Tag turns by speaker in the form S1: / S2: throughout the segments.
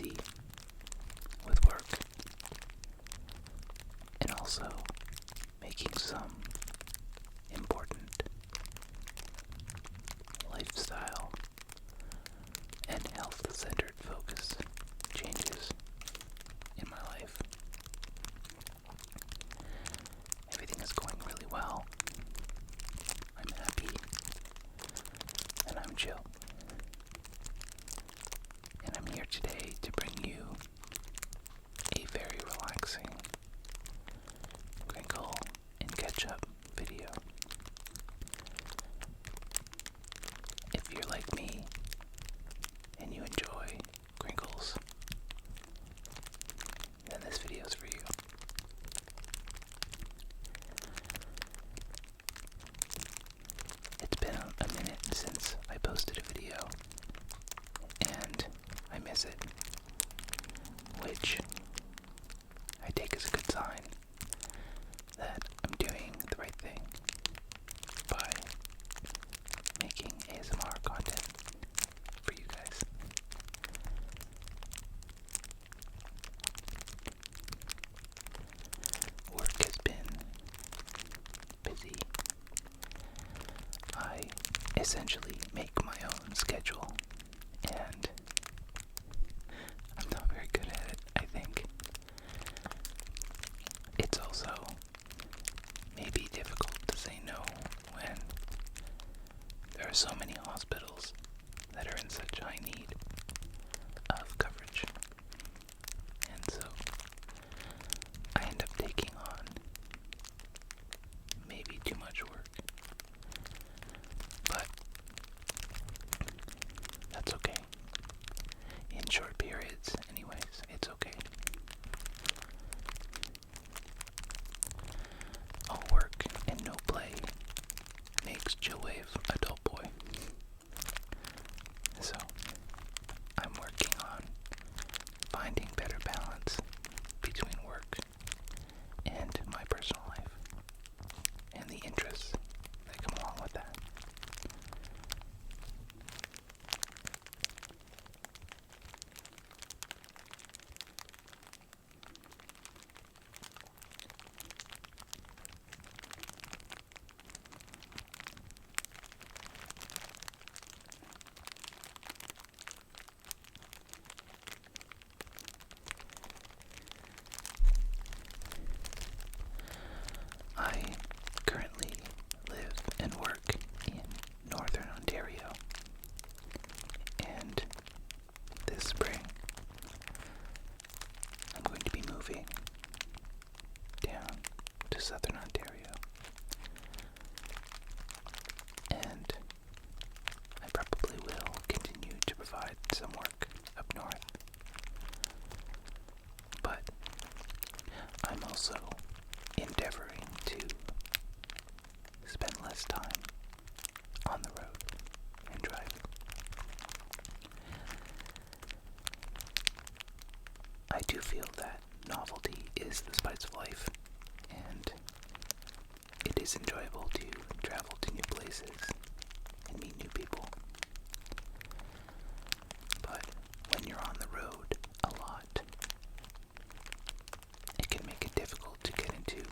S1: busy with work and also making some important lifestyle and health-centered focus changes in my life. Everything is going really well. I'm happy and I'm chill. And I'm here today to bring you a very relaxing Crinkle and Ketchup video. If you're like me and you enjoy crinkles, then this video is for you. It's been a minute since I posted a video, and I miss it, which I take as a good sign that I'm doing the right thing by making ASMR content for you guys. Work has been busy. I essentially make my own schedule, and I'm not very good at it, I think. It's also maybe difficult to say no when there are so many hospitals that are in such high need of coverage. And so I end up taking on maybe too much work. But that's okay. In short periods, anyways, it's okay. All work and no play makes Chillwave a dull boy. So, I'm working on finding better balance between work and my personal life, and the interests that come along with that. I currently live and work in Northern Ontario, and this spring I'm going to be moving down to Southern Ontario, and I probably will continue to provide some work up north, but I'm also endeavoring to spend less time on the road and driving. I do feel that novelty is the spice of life, and it is enjoyable to travel to new places and meet new people. But when you're on the road a lot, it can make it difficult to get into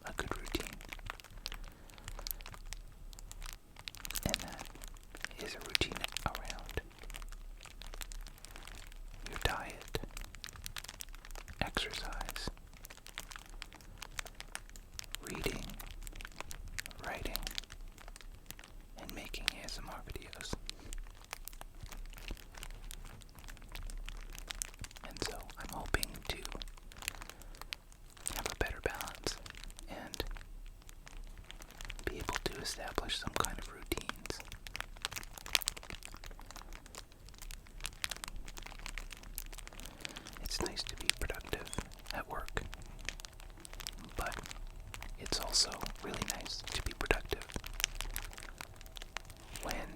S1: a good routine. And that is a routine around your diet, exercise, reading, writing, and making ASMR videos. And so I'm hoping to have a better balance and be able to establish some kind of routines. It's nice to be productive at work, but it's also really nice to be productive when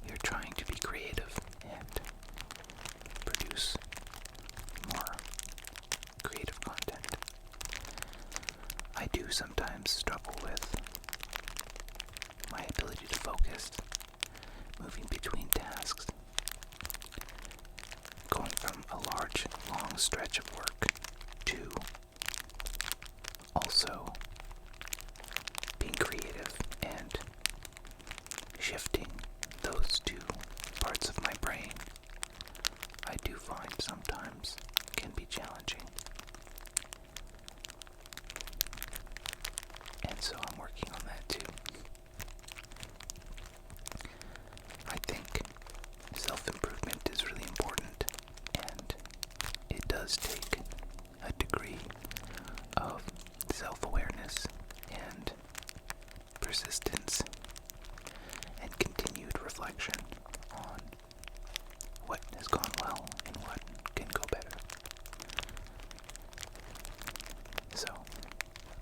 S1: you're trying to be creative and produce more creative content. I do sometimes struggle with my ability to focus, moving between tasks, stretch of work to also being creative and shifting those two parts of my brain, I do find sometimes can be challenging. And so I'm working on that too. I think self-improvement is really important, and it does take a degree of self-awareness and persistence and continued reflection on what has gone well and what can go better. So,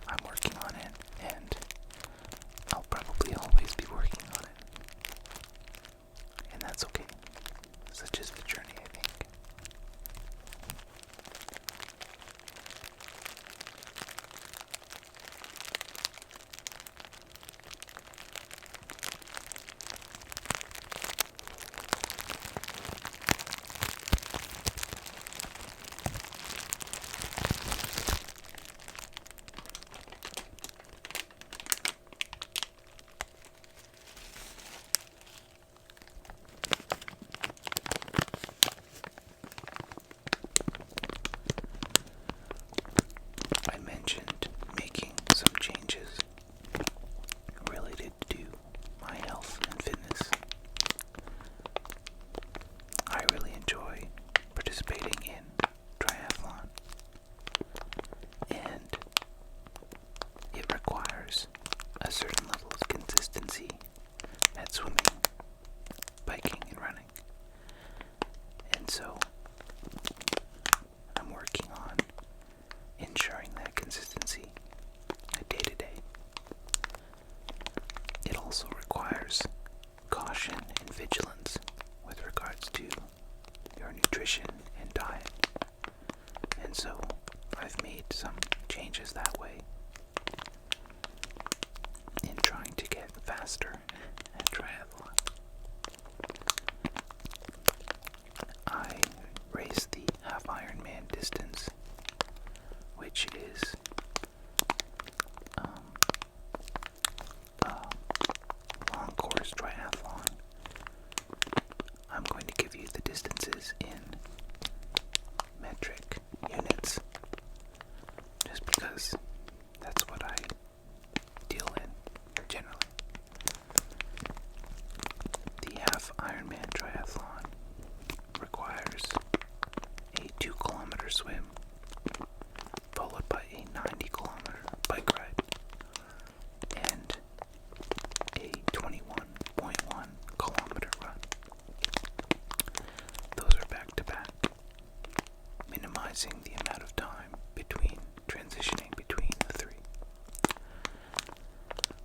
S1: I'm working on it, and I'll probably always be working on it. And that's okay. Such is the journey, I think. I mentioned making some changes related to my health and fitness. I really enjoy participating in triathlon, and it requires a certain level of consistency at swimming, biking, and running. And so I'm working on ensuring that consistency day to day. It also requires caution and vigilance with regards to your nutrition and diet. And so I've made some changes that way in trying to get faster at triathlon. I raced the half Ironman distance, which is a long course triathlon. I'm going to give you the distances in metric units, just because that's what I deal in generally. The half Ironman triathlon requires a 2-kilometer swim, followed by a 90-kilometer bike ride, and a 21.1-kilometer run. Those are back-to-back, minimizing the amount of time transitioning between the three.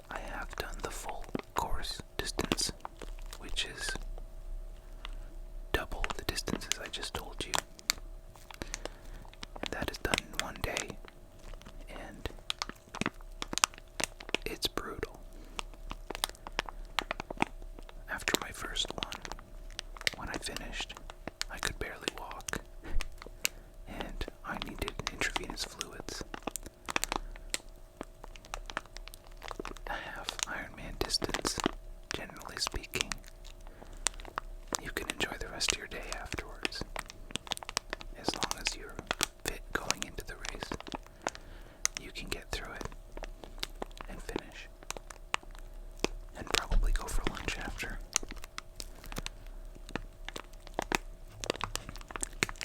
S1: I have done the full course distance, which is double the distances I just told you. And that is done in one day, and it's brutal. After my first one, when I finished, I could barely walk, and I needed intravenous fluids. A half Ironman distance, generally speaking, you can enjoy the rest of your day afterwards, as long as you're fit going into the race. You can get through it and finish, and probably go for lunch after.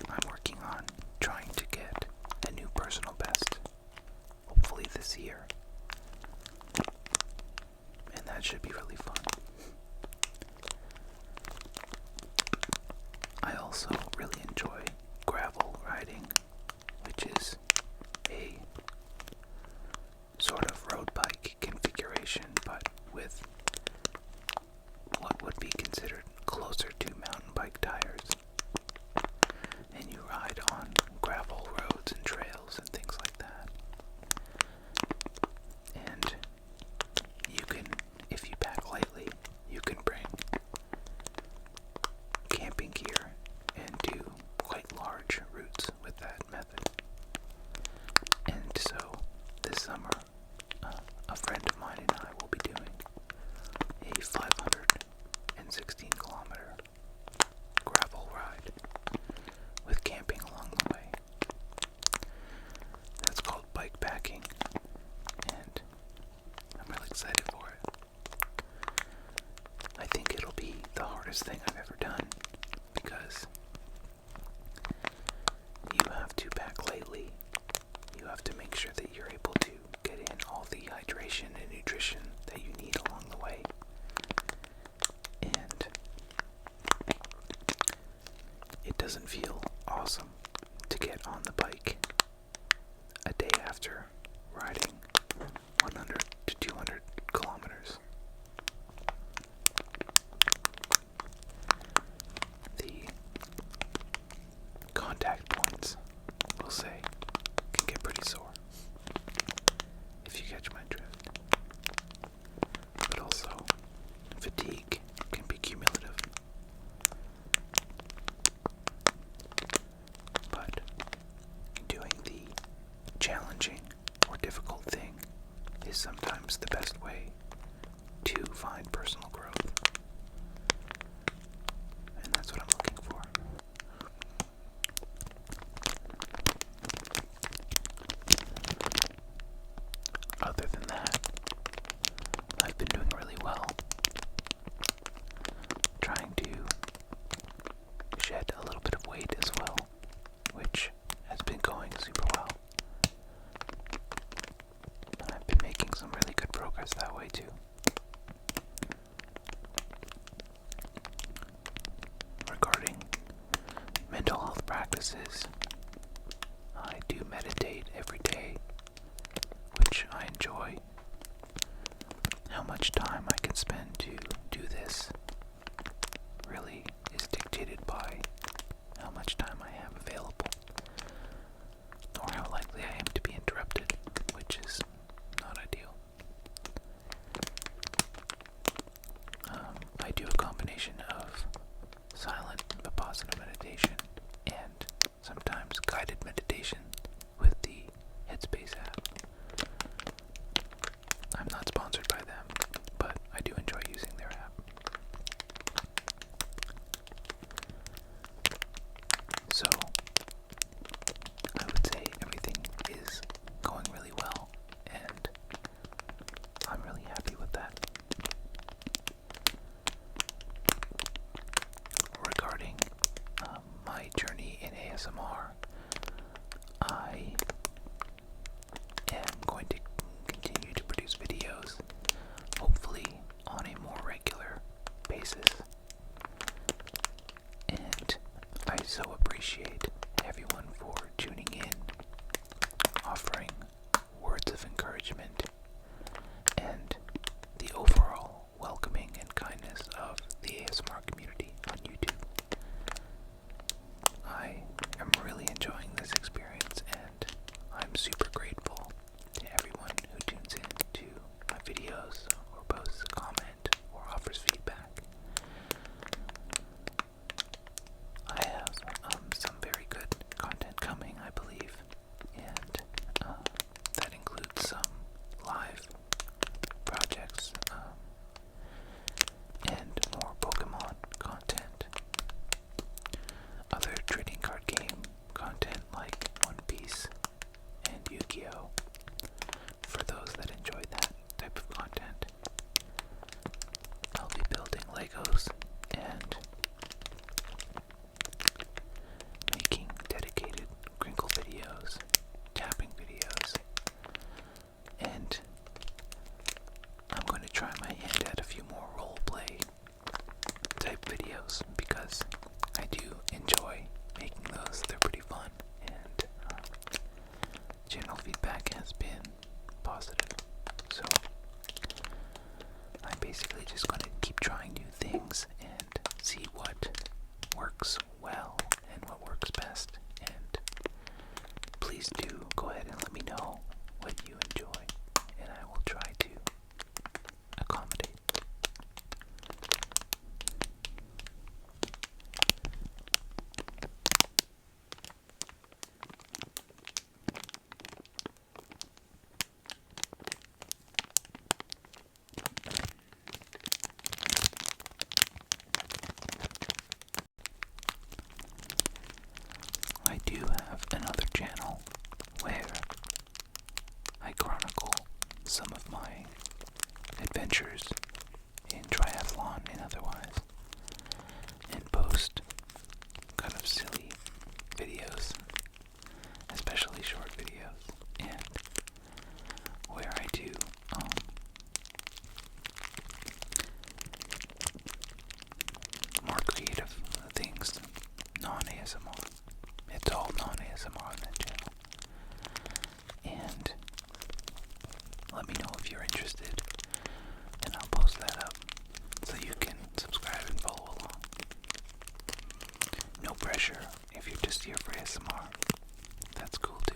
S1: I'm working on trying to get a new personal best, hopefully this year, and that should be really fun. I also really enjoy gravel riding, which is a sort of road bike configuration, but with what would be considered closer to mountain bike tires. And you ride on gravel roads and trails and things like that. And you can, if you pack lightly, you can bring camping gear and do quite large routes with that. doesn't feel awesome to get on the bike a day after riding 100 to 200 kilometers. The contact points, we'll say, can get pretty sore, if you catch my drift. But also, fatigue can be cumulative. But doing the challenging or difficult thing is sometimes the best way to find personal growth. And that's what I'm looking for. Other than that, I've been doing really well. Trying to shed a little bit of weight as well, which has been going super well. And I've been making some really good progress that way too. Regarding mental health practices, I do meditate every day, which I enjoy. How much time I can spend to do this really is dictated by how much time I have available, or how likely I am to be interrupted, which is not ideal. I do a combination of silent vipassana meditation and sometimes guided meditation with the Headspace app. I'm not sponsored by them, but I do enjoy using their app. So, I would say everything is going really well, and I'm really happy with that. Regarding my journey in ASMR, I am going to continue to produce videos, hopefully on a more regular basis. And I so appreciate everyone for tuning in, offering words of encouragement, and the overall welcoming and kindness of the ASMR community on YouTube. I am really enjoying this experience, and I'm super grateful to everyone who tunes in to my videos or posts a comment or offers feedback. I have some very good content coming, I believe, and that includes some live projects and more Pokemon content. Other trading card game content like One Piece and Yu-Gi-Oh! For those that enjoy that type of content. I'll be building Legos and making dedicated Crinkle videos, tapping videos, and I'm going to try my hand at a few more roleplay type videos because I do enjoy making those. They're pretty fun, and general feedback has been positive. So I'm basically just going to keep trying new things and see what works well and what works best. And please do go ahead and let me know what you enjoy, and I will try to accommodate. I do have another channel where I chronicle some of my adventures in triathlon and otherwise, and post kind of silly videos, especially short videos, and where I do more creative things, non-ASMR ASMR. It's all non-ASMR on that channel. And let me know if you're interested, and I'll post that up so you can subscribe and follow along. No pressure if you're just here for ASMR. That's cool too.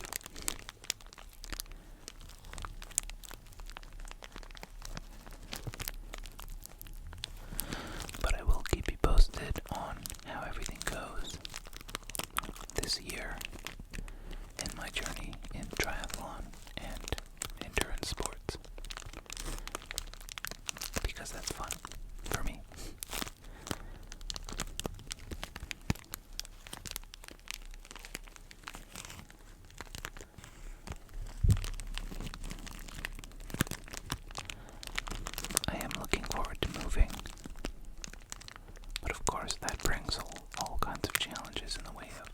S1: But I will keep you posted on how everything goes this year in my journey in triathlon and endurance sports, because that's fun for me. I am looking forward to moving, but of course that brings all kinds of challenges in the way of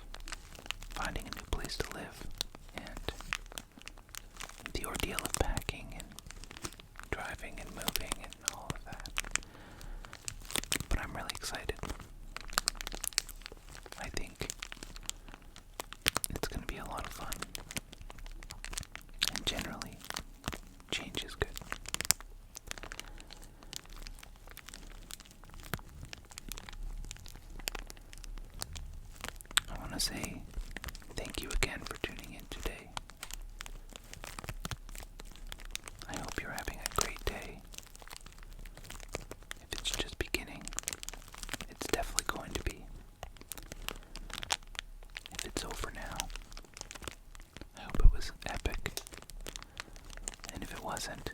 S1: finding a new place to live and the ordeal of packing and driving and moving and all of that. But I'm really excited. I think it's going to be a lot of fun. And generally, change is good. I want to say thank you again for tuning in today. I hope you're having a great day. If it's just beginning, it's definitely going to be. If it's over now, I hope it was epic. And if it wasn't,